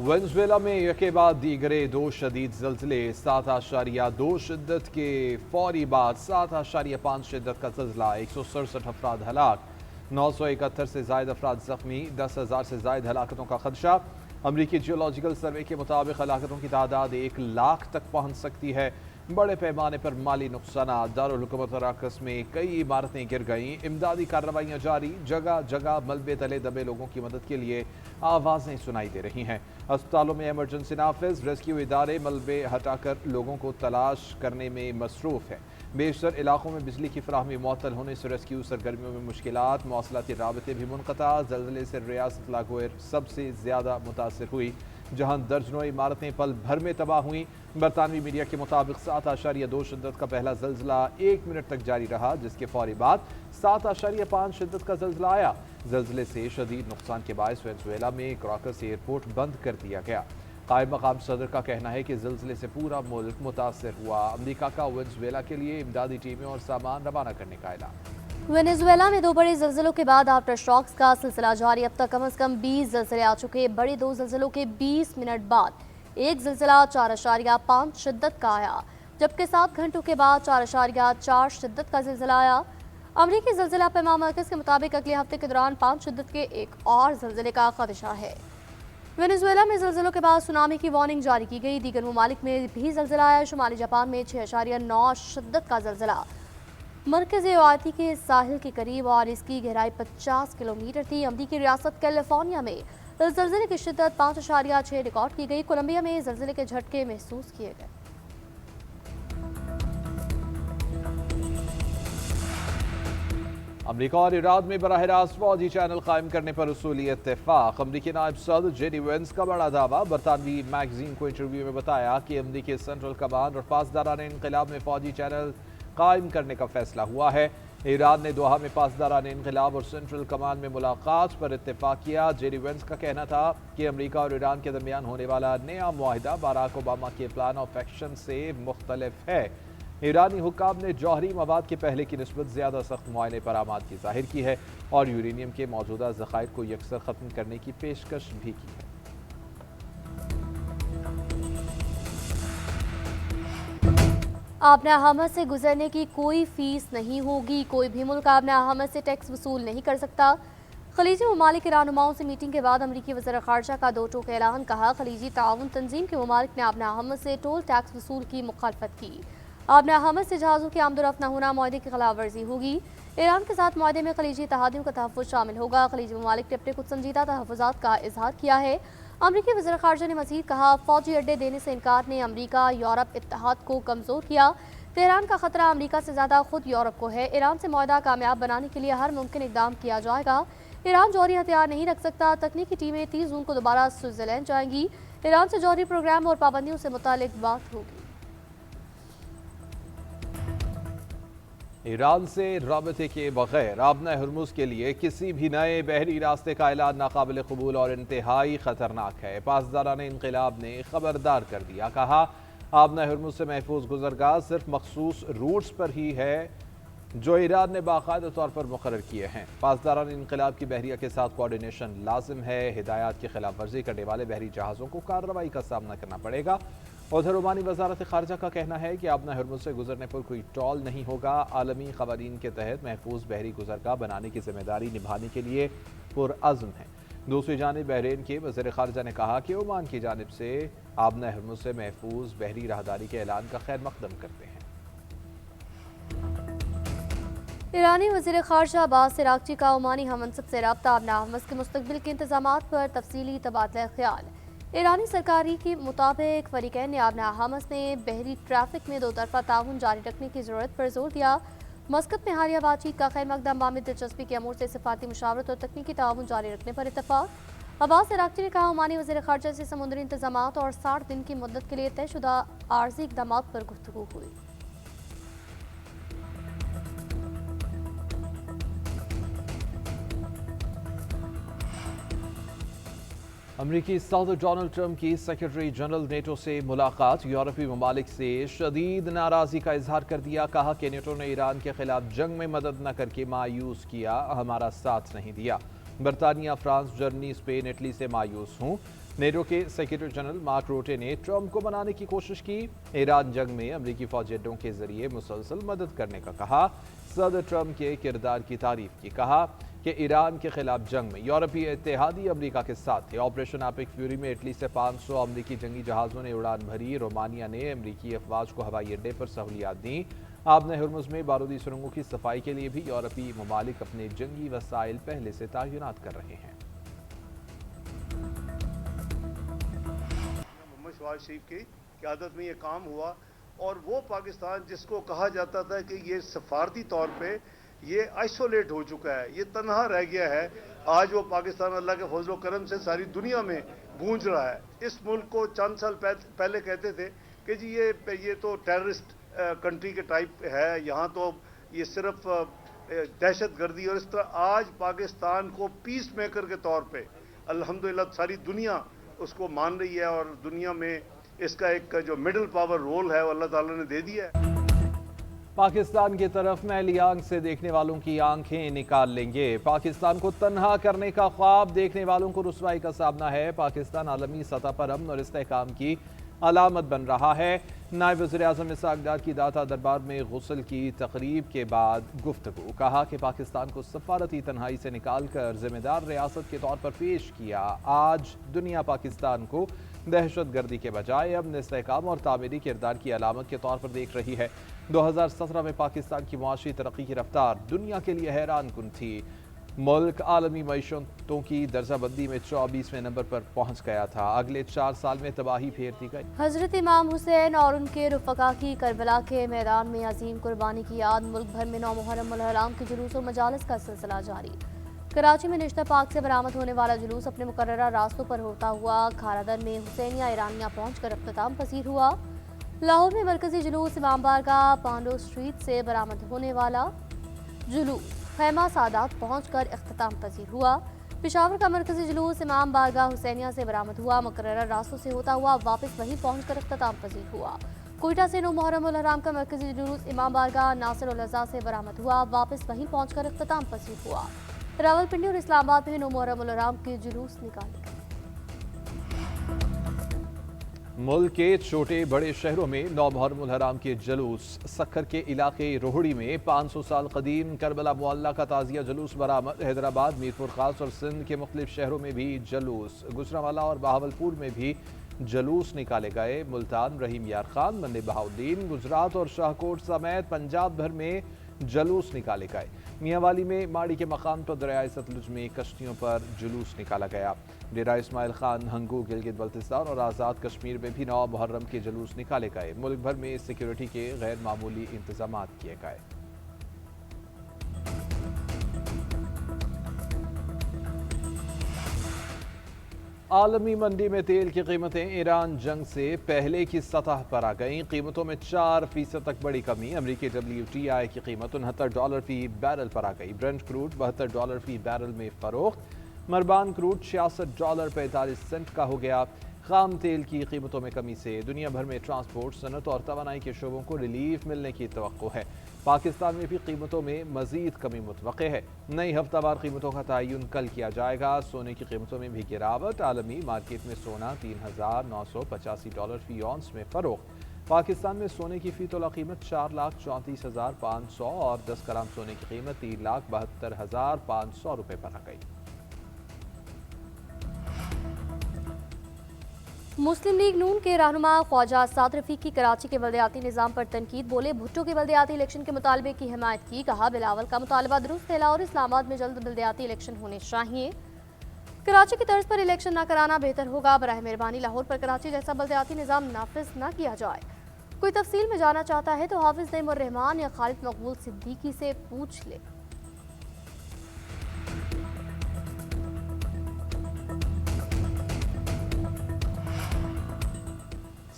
Venezuela में यके बाद दीगरे दो शदीद ज़लज़ले 7.2 शिद्दत के फौरी बाद 7.5 शिद्दत का ज़लज़ला 167 अफराद हलाक 971 से ज़ायद अफराद ज़ख्मी 10,000 से ज़ायद हलाकतों का खदशा। अमरीकी जियोलॉजिकल सर्वे के मुताबिक हलाकतों की तादाद 1 लाख तक पहुँच सकती है। बड़े पैमाने पर माली नुकसान। दारुल हुकूमत कराकस में कई इमारतें गिर गईं। इमदादी कार्रवाइयाँ जारी। जगह जगह मलबे तले दबे लोगों की मदद के लिए आवाज़ें सुनाई दे रही हैं। अस्पतालों में इमरजेंसी नाफिज। रेस्क्यू इदारे मलबे हटाकर लोगों को तलाश करने में मसरूफ़ है। बेशतर इलाकों में बिजली की फराहमी मुअत्तल होने से रेस्क्यू सरगर्मियों में मुश्किलात। मौसलाती राबते भी मुनक़ता। ज़लज़ले से रियासत लागोयर सबसे ज़्यादा मुतासर हुई, जहां दर्जनों इमारतें पल भर में तबाह हुई। बरतानवी मीडिया के मुताबिक 7.2 शिद्दत का पहला ज़लज़ला 1 मिनट तक जारी रहा, जिसके फौरी बाद 7.5 शिद्दत का ज़लज़ला आया। ज़लज़ले से शदीद नुकसान के बायस वेनेजुएला में कराकस एयरपोर्ट बंद कर दिया गया। कायम मकाम सदर का कहना है कि ज़लज़ले से पूरा मुल्क मुतासर हुआ। अमरीका का वेनेजुएला के लिए इमदादी टीमें और सामान रवाना करने का ऐलान। वेनेजुएला में 2 बड़े ज़लज़लों के बाद आफ्टर शॉक्स का सिलसिला जारी। अब तक कम से कम 20 ज़लज़ले आ चुके। बड़े 2 ज़लज़लों के 20 मिनट बाद एक ज़लज़ला 4.5 शिद्दत का आया, जबकि 7 घंटों के बाद 4.4 शिद्दत का ज़लज़ला आया। अमरीकी ज़लज़ला पैमा मरकज़ के मुताबिक अगले हफ्ते के दौरान 5 शिद्दत के एक और ज़लज़ले का खदशा है। वेनेजुएला में ज़लज़लों के बाद सुनामी की वार्निंग जारी की गई। दीगर ममालिक में भी ज़लज़ला आया। शुमाली जापान में 6.9 शिद्दत का ज़लज़ला मरकज़ी वादी के साहिल के करीब और इसकी गहराई 50 किलोमीटर थी। अमरीकी रियासत कैलिफोर्निया में ज़लज़ले की शिद्दत 5.6 रिकॉर्ड की गई। कोलंबिया में ज़लज़ले के झटके महसूस किए गए। अमरीका और ईरान में बराह रास्त फौजी चैनल कायम करने पर उसूली इत्तेफाक। अमरीकी नायब सदर जेडी वेंस का बड़ा दावा। बरतानवी मैगजीन को इंटरव्यू में बताया कि अमरीकी सेंट्रल कमांड और पासदारान इनकलाब में फौजी चैनल कायम करने का फैसला हुआ है। ईरान ने दोहा में पासदारान इनकलाब और सेंट्रल कमांड में मुलाकात पर इत्तेफाक किया। जेडी वेंस का कहना था कि अमरीका और ईरान के दरमियान होने वाला नया मुआहिदा बाराक ओबामा के प्लान ऑफ एक्शन से मुख्तलिफ है। ईरानी हुक्काम ने जौहरी मवाद के पहले की निस्बत ज़्यादा सख्त मुआयने पर आमादगी जाहिर की है और यूरेनियम के मौजूदा ज़खायर को यकसर ख़त्म करने की पेशकश भी की है। आबना हमद से गुजरने की कोई फीस नहीं होगी। कोई भी मुल्क आबना हमद से टैक्स वसूल नहीं कर सकता। खलीजी ममालिक के रहनुमाओं से मीटिंग के बाद अमरीकी वज़ीर ख़ारजा का 2 टोक ऐलान। कहा, खलीजी ताउन तंजीम के ममालिक ने आबना हमद से टोल टैक्स वसूल की मुखालफत की। आबना हमद से जहाज़ों की आमदोरफ्त न होना मुआहदे की खिलाफ वर्जी होगी। ईरान के साथ मुआहदे में खलीजी इत्तेहादियों का तहफ़्फ़ुज़ शामिल होगा। खलीजी ममालिक ने अपने कुछ संजीदा तहफ़्फ़ुज़ात का इजहार किया है। अमरीकी वज़ीर ख़ारजा ने मज़ीद कहा, फ़ौजी अड्डे देने से इनकार ने अमरीका यूरोप इत्तेहाद को कमज़ोर किया। तेहरान का खतरा अमरीका से ज़्यादा खुद यूरोप को है। ईरान से मुआहदा कामयाब बनाने के लिए हर मुमकिन इक़दाम किया जाएगा। ईरान जौहरी हथियार नहीं रख सकता। तकनीकी टीमें 30 जून को दोबारा स्विट्ज़रलैंड जाएंगी। ईरान से जौहरी प्रोग्राम और पाबंदियों से मुतालिक बात होगी। ईरान से राबते के बगैर आबना हरमुज़ के लिए किसी भी नए बहरी रास्ते का ऐलान नाकाबिल कबूल और इंतहाई ख़तरनाक है। पासदारान इनक़िलाब ने खबरदार कर दिया। कहा, आबना हरमुज़ से महफूज गुज़रगाह सिर्फ मखसूस रूट्स पर ही है जो ईरान ने बाकायदा तौर पर मुकर्रर किए हैं। पासदारान इनक़िलाब की बहरिया के साथ कोऑर्डिनेशन लाजिम है। हिदायत की खिलाफ वर्जी करने वाले बहरी जहाज़ों को कार्रवाई का सामना करना पड़ेगा। उधर ओमानी वज़ारत ख़ारजा का कहना है कि आबना हरमुज़ से गुजरने पर कोई टॉल नहीं होगा। आलमी क़वानीन के तहत महफूज बहरी गुज़रगाह बनाने की जिम्मेदारी निभाने के लिए पुरअज़्म है। दूसरी जानिब बहरीन के वज़ीर ख़ारजा ने कहा कि ओमान की जानिब से आबना हरमुज़ से महफूज बहरी राहदारी के ऐलान का खैर मक़दम करते हैं। ईरानी वज़ीर ख़ारजा अब्बास इराक़ची का ओमानी हममनसब से रब्ता। आबना हमद के मुस्तक़बिल के इंतज़ामात पर तफसीली तबादला ख्याल। ईरानी सरकारी के मुताबिक फ़रीक़ैन ने आबना हमद में बहरी ट्रैफिक में 2 तरफ़ा ताउन जारी रखने की ज़रूरत पर जोर दिया। मस्कत में हालिया बातचीत का खैर मक़दम बामी दिलचस्पी के अमूर से सिफ़ाती मुशावरत और तकनीकी ताउन जारी रखने पर इत्तफ़ाक़। अब्बास इराक़ची ने कहा, ओमानी वज़ीर ख़ारजा से समुद्री इंतज़ामात और 60 दिन की मुद्दत के लिए तयशुदा आर्ज़ी इक़दामात पर गुफ्तगू हुई। अमरीकी सदर डोनाल्ड ट्रंप की सेक्रेटरी जनरल नेटो से मुलाकात। यूरोपीय ममालिक से शदीद नाराज़गी का इजहार कर दिया। कहा कि नेटो ने ईरान के खिलाफ जंग में मदद न करके मायूस किया, हमारा साथ नहीं दिया। बरतानिया, फ्रांस, जर्मनी, स्पेन, इटली से मायूस हूँ। नेटो के सेक्रेटरी जनरल मार्क रूटे ने ट्रंप को मनाने की कोशिश की। ईरान जंग में अमरीकी फौजी अड्डों के जरिए मुसलसल मदद करने का कहा। सदर ट्रंप के किरदार की तारीफ की। कहा कि ईरान के खिलाफ जंग में यूरोपीय इत्तेहादी अमरीका के साथ थे। ऑपरेशन एपिक फ्यूरी में इटली से 500 अमरीकी जंगी जहाज़ों ने उड़ान भरी। रोमानिया ने अमरीकी अफवाज को हवाई अड्डे पर सहूलियात दी। आबने हुर्मुज़ में बारूदी सुरंगों की सफाई के लिए भी यूरोपीय ममालिक अपने जंगी वसाइल पहले से तैनात कर रहे हैं। मोहम्मद शहबाज शरीफ की क़यादत में ये काम हुआ और वो पाकिस्तान जिसको कहा जाता था कि ये सफारती तौर पे ये आइसोलेट हो चुका है, ये तनहा रह गया है, आज वो पाकिस्तान अल्लाह के फजल करम से सारी दुनिया में गूंज रहा है। इस मुल्क को चंद साल पहले कहते थे कि जी ये तो टेररिस्ट कंट्री के टाइप है, यहाँ तो ये सिर्फ दहशत गर्दी, और इस तरह आज पाकिस्तान को पीस मेकर के तौर पे अल्हम्दुलिल्लाह सारी दुनिया उसको मान रही है और दुनिया में इसका एक जो मिडिल पावर रोल है वो अल्लाह ताला ने दे दिया है। पाकिस्तान की तरफ मैली आंख से देखने वालों की आंखें निकाल लेंगे। पाकिस्तान को तन्हा करने का ख्वाब देखने वालों को रुसवाई का सामना है। पाकिस्तान आलमी सतह पर अमन और इस्तेहकाम की अलामत बन रहा है। नायब वज़ीर-ए-आज़म इसहाक डार की दाता दरबार में गुस्ल की तकरीब के बाद गुफ्तगू। कहा कि पाकिस्तान को सफारती तन्हाई से निकाल कर जिम्मेदार रियासत के तौर पर पेश किया। आज दुनिया पाकिस्तान को दहशत गर्दी के बजाय अमन, इस्तेहकाम और तामीरी किरदार की अलामत के तौर पर देख रही है। 2017 में पाकिस्तान की मुआशी तरक्की की रफ्तार दुनिया के लिए हैरान कुन थी। मुल्क आलमी मईशतों की दर्जाबंदी में 24वें नंबर पर पहुंच गया था। अगले 4 साल में तबाही फेर दी गई। हजरत इमाम हुसैन और उनके रुफ़क़ा की करबला के मैदान में अजीम कुर्बानी की याद। मुल्क भर में 9 मुहर्रम उल हराम के जुलूस और मजालिस का सिलसिला जारी। कराची में निश्ता पाक से बरामद होने वाला जुलूस अपने मुकर्ररा रास्तों पर होता हुआ खारादर में हुसैनिया ईरानिया पहुंचकर इख्तिताम पसीर हुआ। लाहौर में मरकजी जुलूस इमाम बारगाह पांडो स्ट्रीट से बरामद होने वाला जुलूस खैमा सादात पहुंचकर इख्तिताम पसीर हुआ। पेशावर का मरकजी जुलूस इमाम बारगाह हुसैनिया से बरामद हुआ। मुकर्ररा रास्तों से होता हुआ वापस वहीं पहुंचकर इख्तिताम पसीर हुआ। कोयटा से 9 मुहर्रम उल हराम का मरकजी जुलूस इमाम बारगाह नासिर उल अज़ा से बरामद हुआ। वापस वहीं पहुंचकर इख्तिताम पसीर हुआ। रावलपिंडी और इस्लामाबाद में 9 मुहर्रम उल हराम के जुलूस निकाले गए। मुल्क के छोटे बड़े शहरों में 9 मुहर्रम उल हराम के जुलूस। सक्खर के इलाके रोहड़ी में 500 साल कदीम करबला मुअल्ला का ताज़िया जुलूस बरामद। हैदराबाद, मीरपुर खास और सिंध के मुख्तलिफ शहरों में भी जुलूस। गुजरांवाला और बहावलपुर में भी जुलूस निकाले गए। मुल्तान, रहीम यार खान, मंडी बहाउद्दीन, गुजरात और शाहकोट समेत पंजाब भर में जुलूस निकाले गए। मियांवाली में माड़ी के मकाम पर दरियाए सतलुज में कश्तियों पर जुलूस निकाला गया। डेरा इस्माइल खान, हंगू, गिलगित बल्तिस्तान और आज़ाद कश्मीर में भी 9 मुहर्रम के जुलूस निकाले गए। मुल्क भर में सिक्योरिटी के गैर मामूली इंतजाम किए गए। आलमी मंडी में तेल की कीमतें ईरान जंग से पहले की सतह पर आ गईं। कीमतों में 4% तक बड़ी कमी। अमरीकी WTI की कीमत $69 फी बैरल पर आ गई। ब्रेंट क्रूड $72 फी बैरल में फरोख्त। मरबान क्रूड $66.45 का हो गया। खाम तेल की कीमतों में कमी से दुनिया भर में ट्रांसपोर्ट, सनत और तवानाई के शोबों को रिलीफ मिलने की तवक्को है। पाकिस्तान में भी कीमतों में मजीद कमी मुतवक्के है। नई हफ्तावार कीमतों का तयन कल किया जाएगा। सोने की कीमतों में भी गिरावट। आलमी मार्केट में सोना $3,985 फी औंस में फरोख्त। पाकिस्तान में सोने की फी तोला कीमत 4,34,500 और 10 ग्राम सोने की कीमत 3,72,500 रुपये पर आ गई। मुस्लिम लीग नून के रहनुमा ख्वाजा साद रफीक की कराची के बल्दियाती निज़ाम पर तनकीद। बोले भुट्टो के बल्दियाती इलेक्शन के मुतालबे की हिमायत की। कहा बिलावल का मुतालबा दुरुस्त है। लाहौर इस्लामाबाद में जल्द बल्दियाती इलेक्शन होने चाहिए। कराची की तर्ज पर इलेक्शन न कराना बेहतर होगा। बराह मेहरबानी लाहौर पर कराची जैसा बल्दियाती निज़ाम नाफिज न किया जाए। कोई तफसील में जाना चाहता है तो हाफिज नईम उर रहमान या खालिद मकबूल सिद्दीकी से पूछ ले।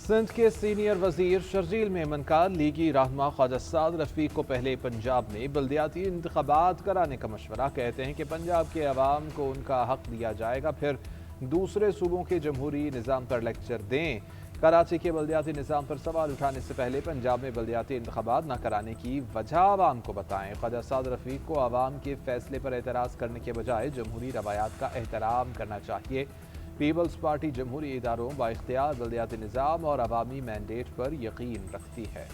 सिंध के सीनियर वजीर शर्जील मेमन का लीगी रहनुमा ख्वाजा साद रफीक को पहले पंजाब में बल्दियाती इंतखाबात कराने का मशवरा। कहते हैं कि पंजाब के अवाम को उनका हक दिया जाएगा, फिर दूसरे सूबों के जमहूरी निज़ाम पर लेक्चर दें। कराची के बल्दियाती निज़ाम पर सवाल उठाने से पहले पंजाब में बल्दियाती इंतखाबात न कराने की वजह आवाम को बताएं। ख्वाजा साद रफीक को आवाम के फैसले पर एतराज़ करने के बजाय जमहूरी रवायात का एहतराम करना चाहिए। پیپلز پارٹی جمہوری اداروں با اختیار بلدیاتی نظام اور عوامی مینڈیٹ پر یقین رکھتی ہے۔